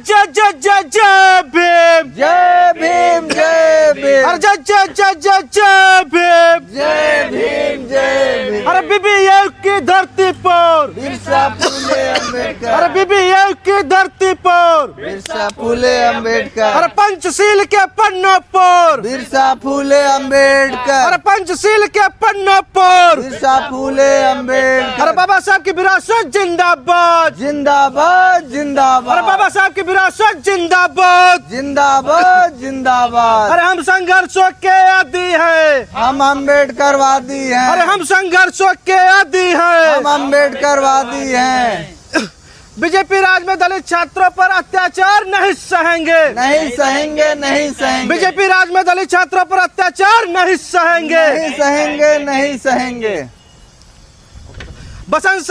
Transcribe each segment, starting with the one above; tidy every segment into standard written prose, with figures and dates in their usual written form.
जय जय जय जय भीम, जय भीम जय भीम, अरे जय जय जय जय जय भीम, जय भीम जय भीम। अरे बीबीएफ की धरती पर, बिरसा फुले अम्बेडकर, अरे बीबीएफ की धरती पर, बिरसा फुले अम्बेडकर, अरे पंचशील के पन्नों पर, बिरसा फुले अम्बेडकर, अरे पंचशील के पन्नों पर, बिरसा फुले अम्बेडकर। अरे बाबा साहब की विरासत जिंदाबाद, जिंदाबाद जिंदाबाद, अरे बाबा साहब की विरासत जिंदाबाद, जिंदाबाद जिंदाबाद। अरे हम संघर्षों के आदी हैं, हम अम्बेडकरवादी हैं, अरे हम संघर्षों के आदी हैं। हम अम्बेडकरवादी हैं। बीजेपी राज में दलित छात्रों पर अत्याचार नहीं सहेंगे, नहीं सहेंगे, नहीं सहेंगे, बीजेपी राज में दलित छात्रों पर अत्याचार नहीं सहेंगे, नहीं सहेंगे, नहीं सहेंगे। बसंत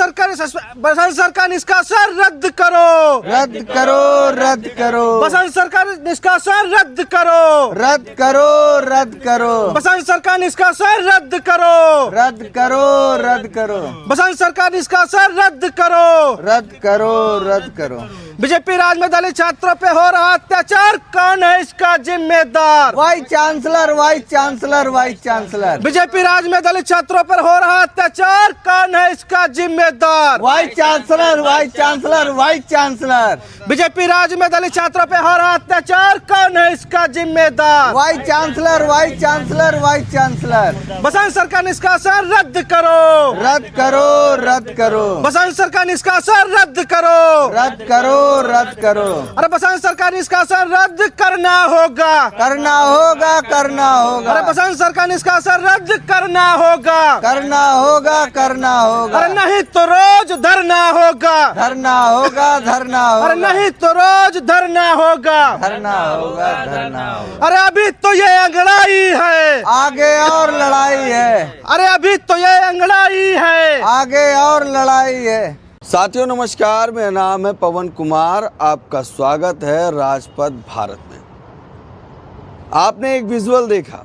सरकार निष्कासन रद्द करो, रद्द करो, रद्द करो, बसंत सरकार निष्कासन रद्द करो, रद्द करो, रद्द करो, बसंत सरकार निष्कासन रद्द करो, रद्द करो, रद्द करो, बसंत सरकार निष्कासन रद्द करो, रद्द करो, रद्द करो। बीजेपी राज में दलित छात्रों पे हो रहा अत्याचार, कौन है इसका जिम्मेदार? Vice chancellor, vice chancellor, vice chancellor, BJP राज में दलित छात्रों पर हो रहा अत्याचार, कौन है इसका जिम्मेदार? Vice chancellor, vice chancellor, vice chancellor, BJP राज में दलित छात्रों पे हो रहा अत्याचार, कौन है इसका जिम्मेदार? Vice chancellor, vice chancellor, vice chancellor. Basant सरकार निष्कासन रद्द करो, रद्द करो, रद्द करो, बसंत सरकार निष्कासन रद्द करो, रद्द करो, रद्द करो। अरे बसंत सरकार निष्कासन रद्द करना होगा, करना होगा, करना होगा, अरे बसंत सरकार निष्कासन रद्द करना होगा, करना होगा, करना होगा। अरे नहीं तो रोज धरना होगा, धरना होगा, धरना होगा, अरे नहीं तो रोज धरना होगा, धरना होगा, धरना होगा। अरे अभी तो ये अंगड़ाई है, आगे और लड़ाई है, अरे अभी तो ये अंगड़ाई है, आगे और लड़ाई है। साथियों नमस्कार, मेरा नाम है पवन कुमार। आपका स्वागत है राजपथ भारत में। आपने एक विजुअल देखा,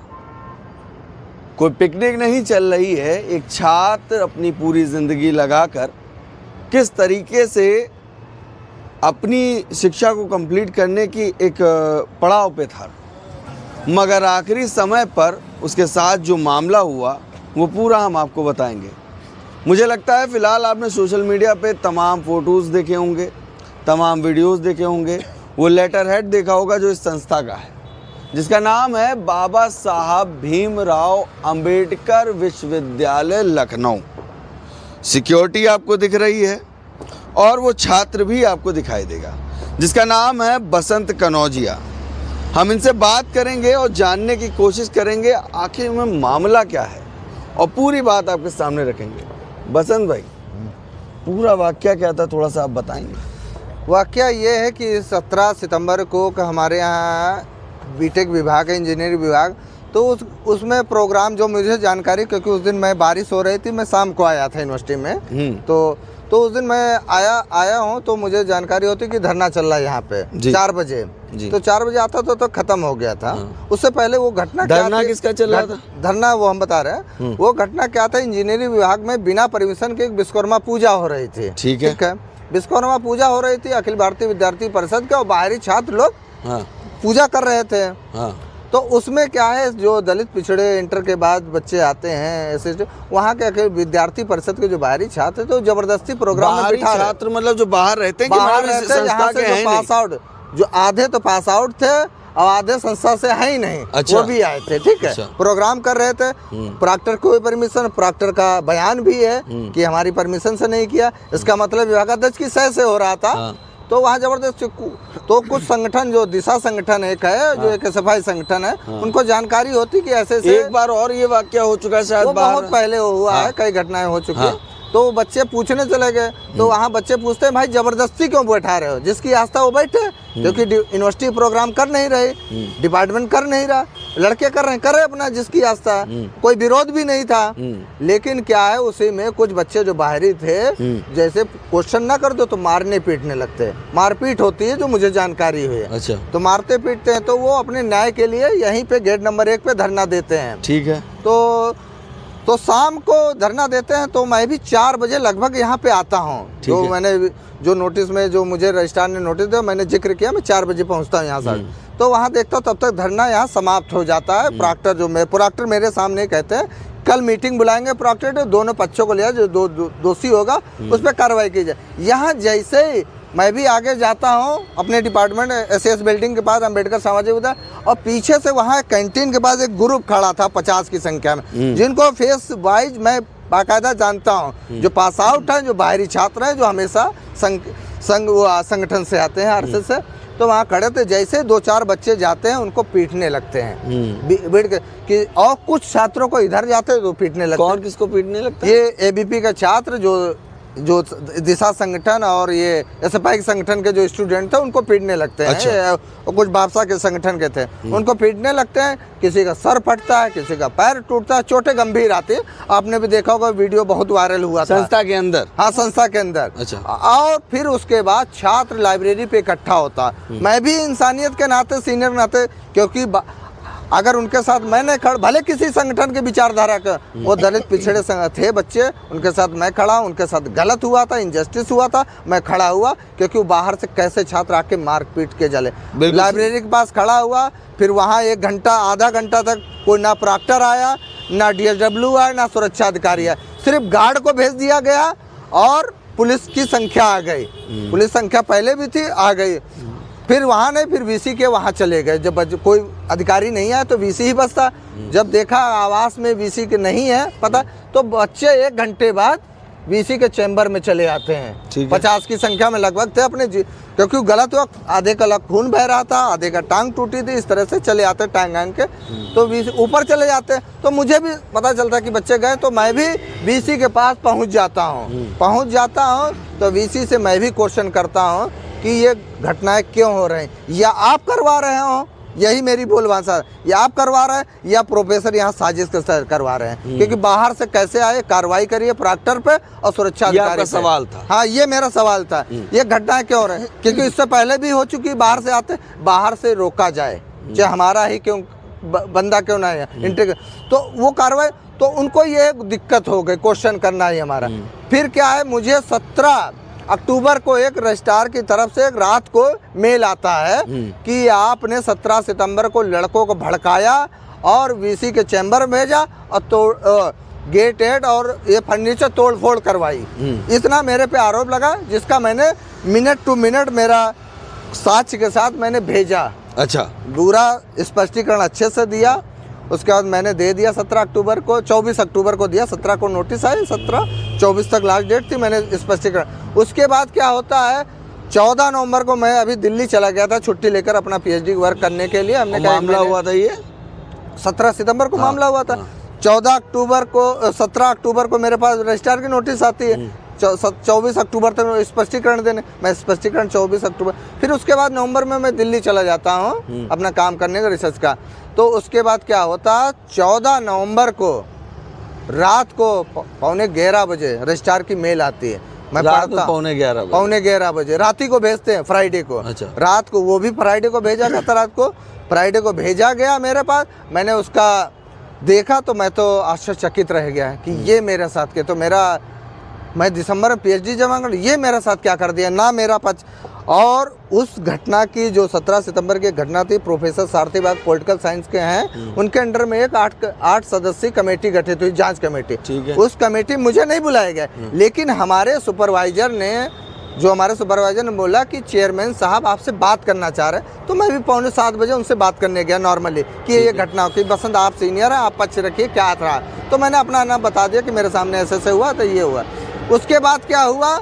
कोई पिकनिक नहीं चल रही है, एक छात्र अपनी पूरी जिंदगी लगाकर किस तरीके से अपनी शिक्षा को कंप्लीट करने की एक पड़ाव पे था, मगर आखिरी समय पर उसके साथ जो मामला हुआ वो पूरा हम आपको बताएंगे। मुझे लगता है फ़िलहाल आपने सोशल मीडिया पे तमाम फ़ोटोज़ देखे होंगे, तमाम वीडियोस देखे होंगे, वो लेटर हेड देखा होगा जो इस संस्था का है, जिसका नाम है बाबा साहब भीमराव अंबेडकर विश्वविद्यालय लखनऊ। सिक्योरिटी आपको दिख रही है और वो छात्र भी आपको दिखाई देगा, जिसका नाम है बसंत कनौजिया। हम इनसे बात करेंगे और जानने की कोशिश करेंगे आखिर में मामला क्या है, और पूरी बात आपके सामने रखेंगे। बसंत भाई, पूरा वाकया क्या था, थोड़ा सा आप बताएंगे? वाकया ये है कि 17 सितंबर को हमारे यहाँ बीटेक विभाग है, इंजीनियरिंग विभाग, तो उसमें प्रोग्राम जो मुझे जानकारी, क्योंकि उस दिन मैं बारिश हो रही थी, मैं शाम को आया था यूनिवर्सिटी में, तो उस दिन मैं आया हूँ, तो मुझे जानकारी होती कि धरना चल रहा है यहाँ पे 4 बजे। तो 4 बजे आता तो खत्म हो गया था। उससे पहले वो घटना धरना किसका चल रहा था? धरना वो हम बता रहे हैं। वो घटना क्या था, इंजीनियरिंग विभाग में बिना परमिशन के एक विश्वकर्मा पूजा हो रही थी। ठीक है। विश्वकर्मा पूजा हो रही थी, अखिल भारतीय विद्यार्थी परिषद के, और बाहरी छात्र लोग पूजा कर रहे थे। तो उसमें क्या है, जो दलित पिछड़े इंटर के बाद बच्चे आते हैं, ऐसे वहाँ के विद्यार्थी परिषद के जो बाहरी छात्र तो जबरदस्ती प्रोग्राम में बिठा रहे। छात्र मतलब जो बाहर रहते हैं, बाहर रहते हैं, यहाँ से जो पास आउट, जो आधे तो पास आउट थे और आधे संस्था से है ही नहीं। अच्छा। वो भी आए थे, ठीक है। अच्छा। प्रोग्राम कर रहे थे, प्रॉक्टर को परमिशन, प्रॉक्टर का बयान भी है कि हमारी परमिशन से नहीं किया, इसका मतलब विभागाध्यक्ष की सह से हो रहा था। तो वहाँ जबरदस्त, तो कुछ संगठन, जो दिशा संगठन एक है, जो एक सफाई संगठन है, उनको जानकारी होती कि ऐसे एक बार और ये वाकया हो चुका है, शायद बहुत पहले हुआ है, कई घटनाएं हो चुकी है। तो बच्चे पूछने चले गए, तो वहाँ बच्चे पूछते हैं, भाई जबरदस्ती क्यों बैठा रहे हो? जिसकी आस्था वो बैठे, क्योंकि यूनिवर्सिटी प्रोग्राम कर नहीं रही, डिपार्टमेंट कर नहीं रहा, लड़के कर रहे हैं, करे अपना जिसकी आस्था, कोई विरोध भी नहीं था। लेकिन क्या है, उसी में कुछ बच्चे जो बाहरी थे, जैसे क्वेश्चन ना कर दो तो मारने पीटने लगते हैं, मारपीट होती है, जो मुझे जानकारी हुई है। अच्छा। तो मारते पीटते हैं, तो वो अपने न्याय के लिए यहीं पे गेट नंबर 1 पे धरना देते हैं। ठीक है। तो तो शाम को धरना देते हैं, तो मैं भी 4 बजे लगभग यहाँ पे आता हूँ। जो मैंने जो नोटिस में जो मुझे रजिस्ट्रार ने नोटिस दिया, मैंने जिक्र किया, मैं 4 बजे पहुँचता हूँ यहाँ से। तो वहाँ देखता हूँ तब तक धरना यहाँ समाप्त हो जाता है। प्रॉक्टर मेरे सामने कहते हैं कल मीटिंग बुलाएंगे प्रॉक्टर, दोनों पक्षों को लिया, जो दोषी होगा उस पर कार्रवाई की जाए। यहाँ जैसे ही मैं भी आगे जाता हूँ अपने डिपार्टमेंट एसएस बिल्डिंग के पास, अम्बेडकर सामाजिक उद्यान, और पीछे से वहाँ कैंटीन के पास एक ग्रुप खड़ा था 50 की संख्या में, जिनको फेस वाइज मैं बाकायदा जानता हूँ, जो पास आउट है, जो बाहरी छात्र हैं, जो हमेशा संगठन से आते हैं आरएसएस से। तो वहाँ खड़े थे, जैसे 2-4 बच्चे जाते हैं उनको पीटने लगते हैं भीड़ के कि, और कुछ छात्रों को इधर जाते हैं तो पीटने लगते हैं। कौन किसको पीटने लगता है? ये एबीपी का छात्र जो दिशा संगठन और ये एसएफआई संगठन के जो स्टूडेंट थे उनको पीटने लगते हैं। अच्छा। और कुछ भापसा के संगठन के थे, उनको पीटने लगते हैं। किसी का सर फटता है, किसी का पैर टूटता है, चोटें गंभीर आती है। आपने भी देखा होगा, वीडियो बहुत वायरल हुआ था संस्था के अंदर। हाँ, संस्था के अंदर। अच्छा। और फिर उसके बाद छात्र लाइब्रेरी पे इकट्ठा होता। मैं भी इंसानियत के नाते, सीनियर नाते, क्योंकि अगर उनके साथ मैंने भले किसी संगठन के विचारधारा का, वो दलित पिछड़े थे बच्चे, उनके साथ मैं खड़ा, उनके साथ गलत हुआ था, इनजस्टिस हुआ था, मैं खड़ा हुआ, क्योंकि वो बाहर से कैसे छात्र आके मार पीट के जले। लाइब्रेरी के पास खड़ा हुआ, फिर वहाँ 1 घंटा आधा घंटा तक कोई ना प्रॉक्टर आया, ना डीएसडब्ल्यू आया, ना सुरक्षा अधिकारी आया, सिर्फ गार्ड को भेज दिया गया और पुलिस की संख्या आ गई। पुलिस संख्या पहले भी थी, आ गई। फिर वहाँ नहीं, फिर वीसी के वहाँ चले गए। जब कोई अधिकारी नहीं आया तो वीसी ही बसता। जब देखा आवास में वीसी के नहीं है पता, तो बच्चे 1 घंटे बाद वीसी के चैम्बर में चले आते हैं। 50 की संख्या में लगभग थे अपने, क्योंकि गलत हुआ, आधे का खून बह रहा था, आधे का टांग टूटी थी, इस तरह से चले आते टांग के, तो वीसी ऊपर चले जाते। तो मुझे भी पता चलता कि बच्चे गए, तो मैं भी वीसी के पास पहुँच जाता हूँ। तो वीसी से मैं भी क्वेश्चन करता हूँ कि ये घटनाएं क्यों हो रही हैं, या आप करवा रहे हो, यही मेरी बोल भाषा, या आप करवा रहे हैं, या प्रोफेसर यहाँ साजिश के साथ करवा रहे हैं, क्योंकि बाहर से कैसे आए, कार्रवाई करिए प्रॉक्टर पे और सुरक्षा अधिकारी पे। सवाल था। हाँ, ये मेरा सवाल था, ये घटनाएं क्यों हो रही हैं, क्योंकि इससे पहले भी हो चुकी, बाहर से आते, बाहर से रोका जाए, चाहे हमारा ही क्यों बंदा क्यों ना है, तो वो कार्रवाई, तो उनको ये दिक्कत हो गई, क्वेश्चन करना ही हमारा। फिर क्या है, मुझे 17 अक्टूबर को एक रजिस्ट्रार की तरफ से एक रात को मेल आता है कि आपने 17 सितंबर को लड़कों को भड़काया और वीसी के चैम्बर में भेजा और गेट 8 और ये फर्नीचर तोड़ फोड़ करवाई। इतना मेरे पे आरोप लगा, जिसका मैंने मिनट टू मिनट मेरा साक्ष्य के साथ मैंने भेजा। अच्छा। पूरा स्पष्टीकरण अच्छे से दिया। उसके बाद मैंने दे दिया 17 अक्टूबर को, 24 अक्टूबर को दिया, 17 को नोटिस आई, 17-24 तक लास्ट डेट थी, मैंने स्पष्टीकरण। उसके बाद क्या होता है, 14 नवंबर को मैं अभी दिल्ली चला गया था छुट्टी लेकर अपना पीएचडी वर्क करने के लिए। हमने मामला हुआ था, ये 17 सितंबर को मामला हुआ था। 17 अक्टूबर को मेरे पास रजिस्ट्रार की नोटिस आती है, 24 अक्टूबर तक स्पष्टीकरण देने, मैं स्पष्टीकरण 24 अक्टूबर, फिर उसके बाद नवंबर में मैं दिल्ली चला जाता हूँ अपना काम करने का, रिसर्च का। तो उसके बाद क्या होता, 14 नवंबर को रात को 11:15 बजे रजिस्ट्रार की मेल आती है। मैं पढ़ता, 11:15 बजे रात ही को भेजते हैं, फ्राइडे को। अच्छा। रात को, वो भी फ्राइडे को भेजा गया था, रात को फ्राइडे को भेजा गया मेरे पास। मैंने उसका देखा तो मैं तो आश्चर्यचकित रह गया कि ये मेरे साथ के, तो मैं दिसंबर में पीएचडी जमा कर, ये मेरे साथ क्या कर दिया ना मेरा और उस घटना की जो 17 सितंबर की घटना थी, प्रोफेसर सारथी बाग पॉलिटिकल साइंस के हैं, उनके अंडर में एक 8 सदस्यीय कमेटी गठित हुई, जांच कमेटी। उस कमेटी मुझे नहीं बुलाया गया, लेकिन हमारे सुपरवाइजर ने बोला कि चेयरमैन साहब आपसे बात करना चाह रहे हैं। तो मैं भी 6:45 बजे उनसे बात करने गया नॉर्मली कि ये घटना की, बसंत आप सीनियर है, आप पक्ष रखिए, क्या था। तो मैंने अपना नाम बता दिया कि मेरे सामने ऐसे हुआ, तो ये हुआ। उसके बाद क्या हुआ,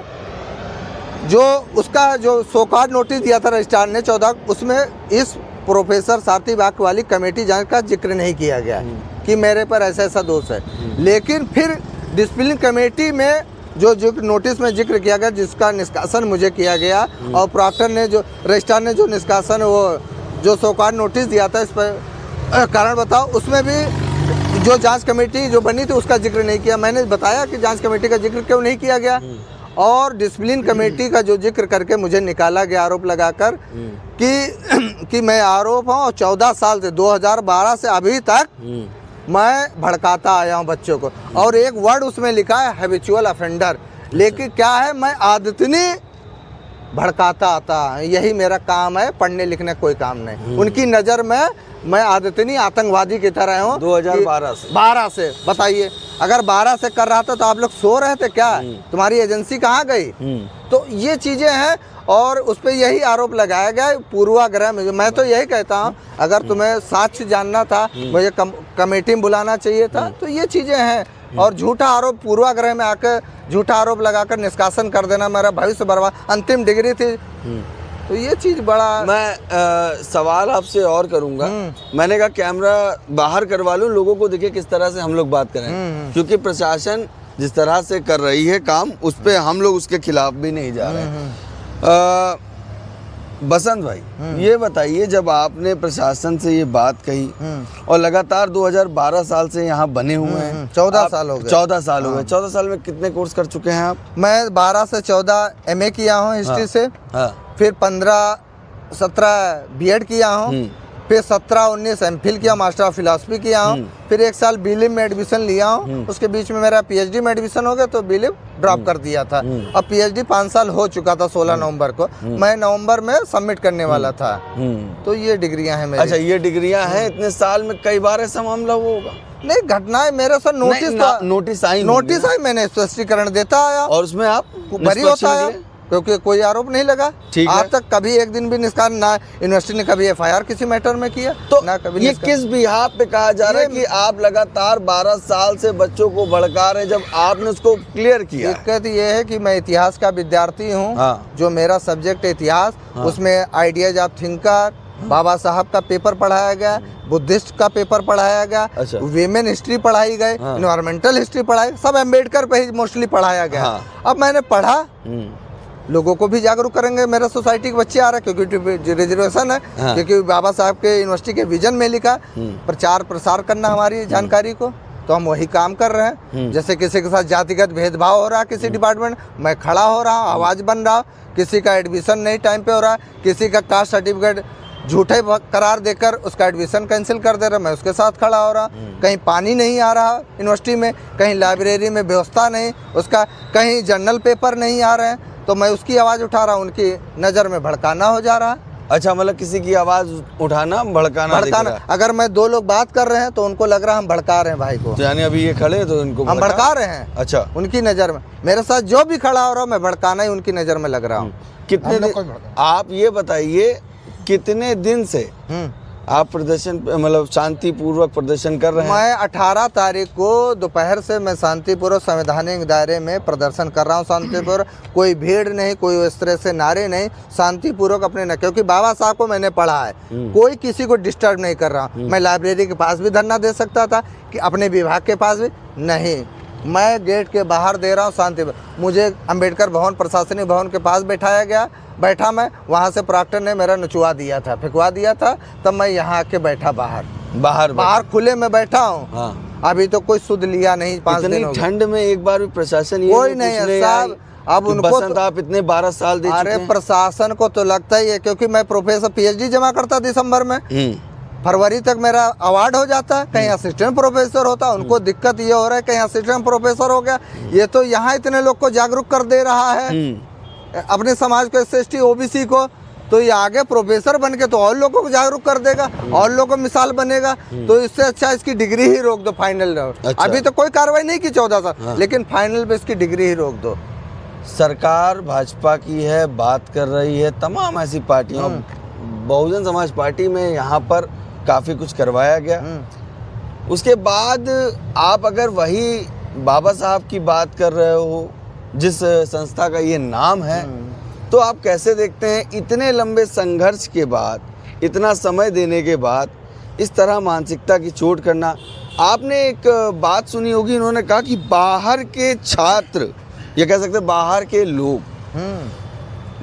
जो सोकार्ड नोटिस दिया था रजिस्ट्रार ने 14, उसमें इस प्रोफेसर सारथी बाग वाली कमेटी जांच का जिक्र नहीं किया गया कि मेरे पर ऐसा दोष है। लेकिन फिर डिसिप्लिन कमेटी में जो नोटिस में जिक्र किया गया, जिसका निष्कासन मुझे किया गया, और प्रॉक्टर ने रजिस्ट्रार ने जो निष्कासन, वो जो सोकार्ड नोटिस दिया था, इस पर कारण बताओ, उसमें भी जो जांच कमेटी जो बनी थी उसका जिक्र नहीं किया। मैंने बताया कि जांच कमेटी का जिक्र क्यों नहीं किया गया, और डिसिप्लिन कमेटी का जो जिक्र करके मुझे निकाला गया आरोप लगाकर कि मैं आरोप हूँ, और 14 साल से 2012 से अभी तक मैं भड़काता आया हूँ बच्चों को। और एक वर्ड उसमें लिखा है हैबिचुअल ऑफेंडर, लेकिन क्या है, मैं आदतनी भड़काता आता, यही मेरा काम है, पढ़ने लिखने कोई काम नहीं। उनकी नज़र में मैं आदतनी आतंकवादी की तरह हूँ। 2012 से बताइए, अगर 12 से कर रहा था तो आप लोग सो रहे थे क्या? तुम्हारी एजेंसी कहाँ गई? तो ये चीज़ें हैं और उस पर यही आरोप लगाया गया है पूर्वाग्रह में। मैं तो यही कहता हूँ, अगर तुम्हें साक्ष्य जानना था, मुझे कमेटी में बुलाना चाहिए था। तो ये चीज़ें हैं और झूठा आरोप, पूर्वाग्रह में आकर झूठा आरोप लगाकर निष्कासन कर देना, मेरा भविष्य बर्बाद, अंतिम डिग्री थी। तो ये चीज़ बड़ा। मैं सवाल आपसे और करूंगा। मैंने कहा कैमरा बाहर करवा लूं, लोगों को दिखे किस तरह से हम लोग बात करें, क्योंकि प्रशासन जिस तरह से कर रही है काम, उस पे हम लोग उसके खिलाफ भी नहीं जा रहे हैं। बसंत भाई, ये बताइए, जब आपने प्रशासन से ये बात कही और लगातार 2012 साल से यहाँ बने हुए हैं, 14 साल हो गए। 14 साल हो गए। 14 साल में कितने कोर्स कर चुके हैं आप? मैं 12 से 14 MA किया हूँ हिस्ट्री से, फिर 15-17 BEd किया हूँ, फिर 17-19 MPhil किया, मास्टर ऑफ फिलॉसफी किया हूँ, फिर 1 साल बीलिम में एडमिशन लिया हूँ। उसके बीच में मेरा PhD में एडमिशन हो गया तो बीलिम ड्रॉप कर दिया था। अब PhD 5 साल हो चुका था। 16 नवंबर को मैं नवंबर में सबमिट करने वाला था। तो ये डिग्रियां हैं मेरी। अच्छा, ये डिग्रियां हैं। इतने साल में कई बार ऐसा मामला होगा? नहीं, घटनाएं मेरे साथ नोटिस आई, मैंने स्पष्टीकरण देता आया और उसमें आप बरी होता है, क्योंकि कोई आरोप नहीं लगा आज तक। कभी एक दिन भी निष्कासन ना यूनिवर्सिटी ने कभी FIR किसी मैटर में किया, तो ना कभी। ये किस बिहाफ पे कहा जा रहा है कि आप लगातार 12 साल से बच्चों को भड़का रहे हैं, जब आपने उसको क्लियर किया? दिक्कत ये है कि मैं इतिहास का विद्यार्थी हूँ। जो मेरा सब्जेक्ट है इतिहास, उसमें आइडियाज ऑफ थिंकर, बाबा साहब का पेपर पढ़ाया गया, बुद्धिस्ट का पेपर पढ़ाया गया, वीमेन हिस्ट्री पढ़ाई गई, इन्वायरमेंटल हिस्ट्री पढ़ाई, सब अम्बेडकर पे ही मोस्टली पढ़ाया गया। अब मैंने पढ़ा, लोगों को भी जागरूक करेंगे। मेरा सोसाइटी के बच्चे आ रहे हैं क्योंकि रिजर्वेशन है, क्योंकि बाबा साहब के यूनिवर्सिटी के विजन में लिखा प्रचार प्रसार करना हमारी जानकारी को, तो हम वही काम कर रहे हैं। जैसे किसी के साथ जातिगत भेदभाव हो रहा है किसी डिपार्टमेंट, मैं खड़ा हो रहा हूँ, आवाज़ बन रहा हूँ। किसी का एडमिशन नहीं टाइम पे हो रहा है, किसी का कास्ट सर्टिफिकेट झूठे करार देकर उसका एडमिशन कैंसिल कर दे रहा, मैं उसके साथ खड़ा हो रहा। कहीं पानी नहीं आ रहा यूनिवर्सिटी में, कहीं लाइब्रेरी में व्यवस्था नहीं उसका, कहीं जर्नल पेपर नहीं आ रहे हैं, तो मैं उसकी आवाज़ उठा रहा हूँ, उनकी नज़र में भड़काना हो जा रहा। अच्छा, मतलब किसी की आवाज़ उठाना भड़काना। अगर मैं 2 लोग बात कर रहे हैं तो उनको लग रहा हम भड़का रहे हैं भाई को, तो यानी अभी ये खड़े तो इनको हम भड़का रहे हैं। अच्छा, उनकी नज़र में मेरे साथ जो भी खड़ा हो रहा हूँ मैं भड़काना ही उनकी नज़र में लग रहा हूँ। कितने दिन, आप ये बताइए, कितने दिन से आप प्रदर्शन, मतलब शांतिपूर्वक प्रदर्शन कर रहे हैं? मैं 18 तारीख को दोपहर से मैं शांतिपूर्वक संवैधानिक दायरे में प्रदर्शन कर रहा हूँ। शांतिपूर्वक, कोई भीड़ नहीं, कोई इस तरह से नारे नहीं, शांतिपूर्वक अपने न, क्योंकि बाबा साहब को मैंने पढ़ा है, कोई किसी को डिस्टर्ब नहीं कर रहा हूँ। मैं लाइब्रेरी के पास भी धरना दे सकता था, कि अपने विभाग के पास भी नहीं, मैं गेट के बाहर दे रहा हूँ शांति। मुझे अम्बेडकर भवन, प्रशासनिक भवन के पास बैठाया गया, बैठा मैं, वहाँ से प्रॉक्टर ने मेरा नचवा दिया था, फेंकवा दिया था, तब मैं यहाँ आके बैठा बाहर खुले में बैठा हूँ। अभी तो कोई सुध लिया नहीं। 5 दिन ठंड में एक बार भी प्रशासन कोई नहीं है साहब। अब उनको तो, आप इतने 12 साल दे चुके हैं। अरे प्रशासन को तो लगता ही है, क्योंकि मैं प्रोफेसर PhD जमा करता दिसंबर में, फरवरी तक मेरा अवार्ड हो जाता, कहीं असिस्टेंट प्रोफेसर होता। उनको दिक्कत ये हो रहा है कहीं असिस्टेंट प्रोफेसर हो गया। ये तो यहाँ इतने लोग को जागरूक कर दे रहा है, अपने समाज को, SC OBC को, तो ये आगे प्रोफेसर बन के तो और लोगों को जागरूक कर देगा, और लोगों को मिसाल बनेगा। तो इससे अच्छा इसकी डिग्री ही रोक दो, फाइनल। अच्छा। अभी तो कोई कार्रवाई नहीं की 14 साल, लेकिन फाइनल पे इसकी डिग्री ही रोक दो। सरकार भाजपा की है, बात कर रही है, तमाम ऐसी पार्टियों, बहुजन समाज पार्टी में यहाँ पर काफ़ी कुछ करवाया गया। उसके बाद आप अगर वही बाबा साहब की बात कर रहे हो, जिस संस्था का ये नाम है, तो आप कैसे देखते हैं इतने लंबे संघर्ष के बाद, इतना समय देने के बाद, इस तरह मानसिकता की चोट करना? आपने एक बात सुनी होगी, इन्होंने कहा कि बाहर के छात्र, ये कह सकते हैं बाहर के लोग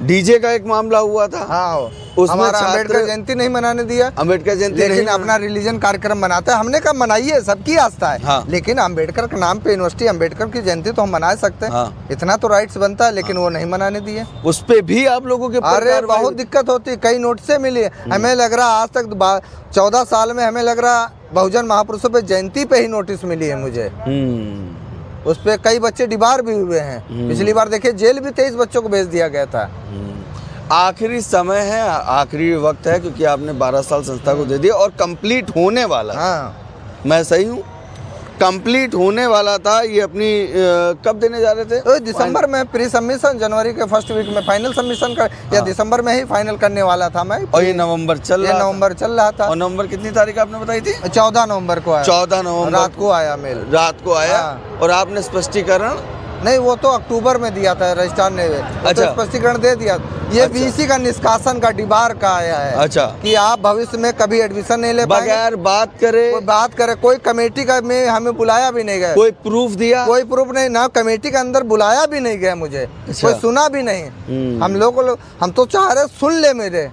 डीजे का एक मामला हुआ था। हाँ, उसमें हमारा छात्र- अम्बेडकर जयंती नहीं मनाने दिया। अम्बेडकर जयंती लेकिन नहीं अपना रिलीजन कार्यक्रम मनाता है। हमने कहा मनाइए, सबकी आस्था है। हाँ। लेकिन अम्बेडकर के नाम पे यूनिवर्सिटी अम्बेडकर की जयंती तो हम मना सकते हैं। हाँ। इतना तो राइट्स बनता है, लेकिन वो नहीं मनाने दिए। उस पे भी आप लोगों के ऊपर अरे कार्रवाई बहुत दिक्कत होती, कई नोटिसें मिली। हमें लग रहा आज तक 14 साल में हमें लग रहा बहुजन महापुरुषों पे जयंती पे ही नोटिस मिली है मुझे। उस पे कई बच्चे डिबार भी हुए हैं। पिछली बार देखिए जेल भी 23 बच्चों को भेज दिया गया था। आखिरी समय है, आखिरी वक्त है, क्योंकि आपने 12 साल संस्था को दे दिया और कंप्लीट होने वाला। हाँ, मैं सही हूँ? कंप्लीट होने वाला था। ये अपनी कब देने जा रहे थे? तो दिसंबर में प्री सबमिशन, जनवरी के फर्स्ट वीक में फाइनल सबमिशन कर, या दिसंबर में ही फाइनल करने वाला था मैं। और ये नवंबर चल रहा था। नवंबर चल रहा था। और नवंबर कितनी तारीख आपने बताई थी? 14 नवंबर को आया। 14 नवंबर रात को आया मेल। रात को आया। हाँ। और आपने स्पष्टीकरण? नहीं, वो तो अक्टूबर में दिया था रजिस्ट्रार ने। अच्छा। तो स्पष्टीकरण दे दिया। ये अच्छा। बीसी का निष्कासन का डिबार का आया है। अच्छा। कि आप भविष्य में कभी एडमिशन नहीं ले पाएंगे। बगैर बात करे, कोई बात करे, कोई कमेटी का में हमें बुलाया भी नहीं गया। कोई प्रूफ दिया? कोई प्रूफ नहीं, ना कमेटी के अंदर बुलाया भी नहीं गया मुझे। अच्छा। कोई सुना भी नहीं। हम तो चाह रहे सुन ले मेरे,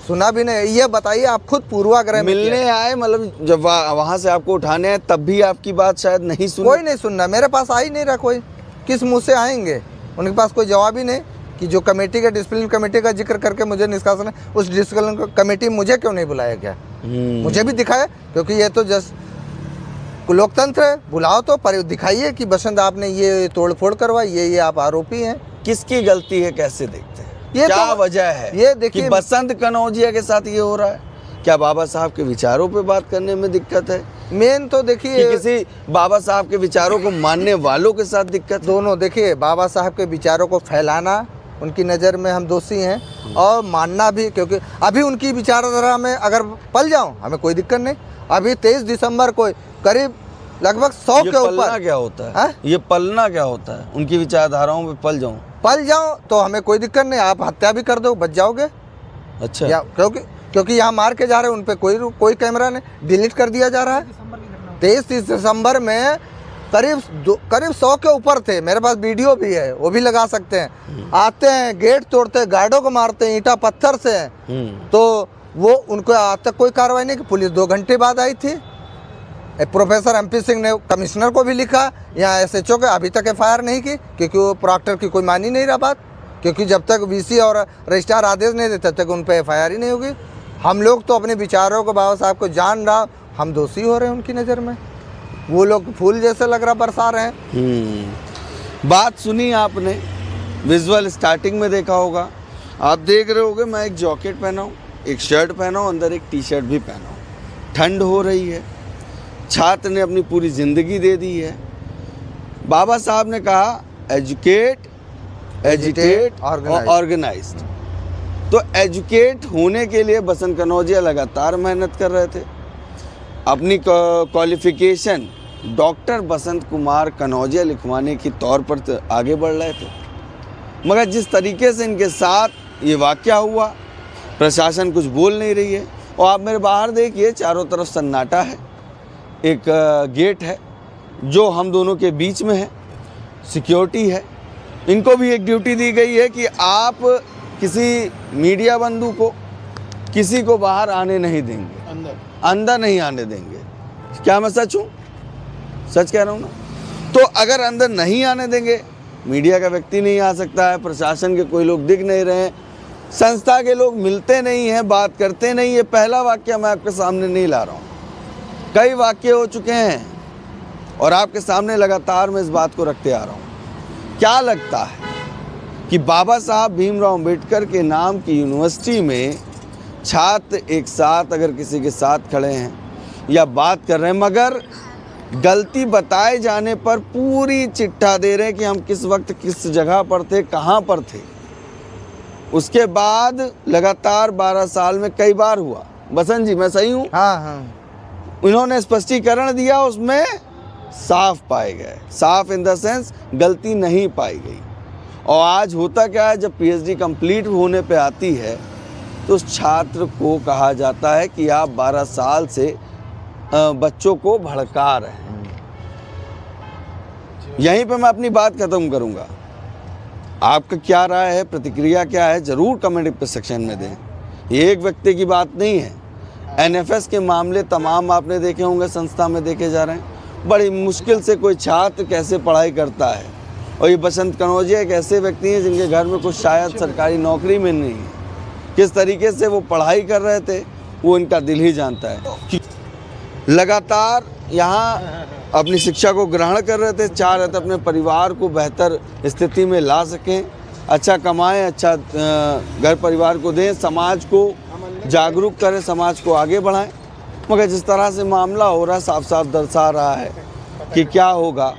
सुना भी नहीं। ये बताइए आप खुद पूर्वाग्रह में मिलने आए, मतलब जब वहां से आपको उठाने आए तब भी आपकी बात शायद नहीं सुनी? कोई नहीं सुनना, मेरे पास आ ही नहीं रहा कोई। किस मुंह से आएंगे? उनके पास कोई जवाब ही नहीं कि जो कमेटी का डिसिप्लिन कमेटी का जिक्र करके मुझे निष्कासन है, उस डिसिप्लिन कमेटी मुझे क्यों नहीं बुलाया गया? मुझे भी दिखाया, क्योंकि ये तो जस्ट लोकतंत्र है। बुलाओ तो, पर दिखाइए कि बसंत आपने ये तोड़फोड़ करवाई, ये आप आरोपी हैं। किसकी गलती है, कैसे देखते हैं? ये क्या तो वजह है ये देखिए कि बसंत कनौजिया के साथ ये हो रहा है? क्या बाबा साहब के विचारों पे बात करने में दिक्कत है मेन तो कि देखिए किसी बाबा साहब के विचारों को मानने वालों के साथ दिक्कत है? दोनों। देखिए, बाबा साहब के विचारों को फैलाना, उनकी नज़र में हम दोषी हैं, और मानना भी, क्योंकि अभी उनकी विचारधारा में अगर पल जाऊं हमें कोई दिक्कत नहीं। अभी 23 दिसंबर को करीब लगभग 100 ये के पलना ऊपर क्या होता है? हाँ? ये पलना क्या होता है? उनकी विचारधाराओं में पल जाऊं तो हमें कोई दिक्कत नहीं। आप हत्या भी कर दो, बच जाओगे। अच्छा। या क्योंकि यहाँ मार के जा रहे हैं, उन पे कोई कैमरा नहीं, डिलीट कर दिया जा रहा है। 23 दिसंबर में करीब 100 के ऊपर थे। मेरे पास वीडियो भी है, वो भी लगा सकते हैं। आते हैं, गेट तोड़ते हैं, गार्डों को मारते हैं ईंटा पत्थर से। तो वो उनको आज तक कोई कार्रवाई नहीं की। पुलिस 2 घंटे बाद आई थी। प्रोफेसर MP सिंह ने कमिश्नर को भी लिखा, यहाँ SHO के अभी तक FIR नहीं की, क्योंकि वो प्रॉक्टर की कोई मान ही नहीं रहा बात। क्योंकि जब तक VC और रजिस्ट्रार आदेश नहीं देते तब तक उन पर FIR ही नहीं होगी। हम लोग तो अपने विचारों को, बाबा साहब को जान रहा, हम दोषी हो रहे हैं उनकी नज़र में। वो लोग फूल जैसे लग रहा बरसा रहे हैं। बात सुनी आपने, विजुअल स्टार्टिंग में देखा होगा। आप देख रहे होगे मैं एक जैकेट पहना हूँ, एक शर्ट पहना हूँ, अंदर एक टी-शर्ट भी पहना हूँ। ठंड हो रही है, छात्र ने अपनी पूरी ज़िंदगी दे दी है। बाबा साहब ने कहा एजुकेट, एजिटेट और ऑर्गेनाइज्ड। तो एजुकेट होने के लिए बसंत कनौजिया लगातार मेहनत कर रहे थे। अपनी क्वालिफिकेशन डॉक्टर बसंत कुमार कनौजिया लिखवाने की तौर पर आगे बढ़ रहे थे। मगर जिस तरीके से इनके साथ ये वाक़या हुआ, प्रशासन कुछ बोल नहीं रही है। और आप मेरे बाहर देखिए, चारों तरफ सन्नाटा है। एक गेट है जो हम दोनों के बीच में है, सिक्योरिटी है। इनको भी एक ड्यूटी दी गई है कि आप किसी मीडिया बंधु को, किसी को बाहर आने नहीं देंगे, अंदर नहीं आने देंगे। क्या मैं सच हूँ? सच कह रहा हूँ ना? तो अगर अंदर नहीं आने देंगे, मीडिया का व्यक्ति नहीं आ सकता है, प्रशासन के कोई लोग दिख नहीं रहे हैं, संस्था के लोग मिलते नहीं हैं, बात करते नहीं। ये पहला वाक्य मैं आपके सामने नहीं ला रहा हूँ, कई वाक्य हो चुके हैं और आपके सामने लगातार मैं इस बात को रखते आ रहा हूँ। क्या लगता है कि बाबा साहब भीमराव अंबेडकर के नाम की यूनिवर्सिटी में छात्र एक साथ अगर किसी के साथ खड़े हैं या बात कर रहे हैं, मगर गलती बताए जाने पर पूरी चिट्ठा दे रहे हैं कि हम किस वक्त किस जगह पर थे, कहाँ पर थे। उसके बाद लगातार 12 साल में कई बार हुआ। बसंत जी, मैं सही हूँ? हाँ। उन्होंने स्पष्टीकरण दिया, उसमें साफ पाए गए। साफ इन द सेंस गलती नहीं पाई गई। और आज होता क्या है, जब PhD कंप्लीट होने पे आती है तो उस छात्र को कहा जाता है कि आप 12 साल से बच्चों को भड़का रहे हैं। यहीं पे मैं अपनी बात खत्म करूंगा। आपका क्या राय है, प्रतिक्रिया क्या है, ज़रूर कमेंट सेक्शन में दें। ये एक व्यक्ति की बात नहीं है। एनएफएस के मामले तमाम आपने देखे होंगे, संस्था में देखे जा रहे हैं। बड़ी मुश्किल से कोई छात्र कैसे पढ़ाई करता है, और ये बसंत कनौजिया एक ऐसे व्यक्ति हैं जिनके घर में कुछ शायद सरकारी नौकरी में नहीं है। किस तरीके से वो पढ़ाई कर रहे थे वो इनका दिल ही जानता है। लगातार यहाँ अपनी शिक्षा को ग्रहण कर रहे थे, चाह रहे थे अपने परिवार को बेहतर स्थिति में ला सकें, अच्छा कमाएं, अच्छा घर परिवार को दें, समाज को जागरूक करें, समाज को आगे बढ़ाएं। मगर जिस तरह से मामला हो रहा है साफ साफ दर्शा रहा है कि क्या होगा।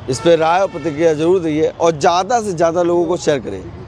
इस पर राय और प्रतिक्रिया जरूर दीजिए और ज़्यादा से ज़्यादा लोगों को शेयर करें।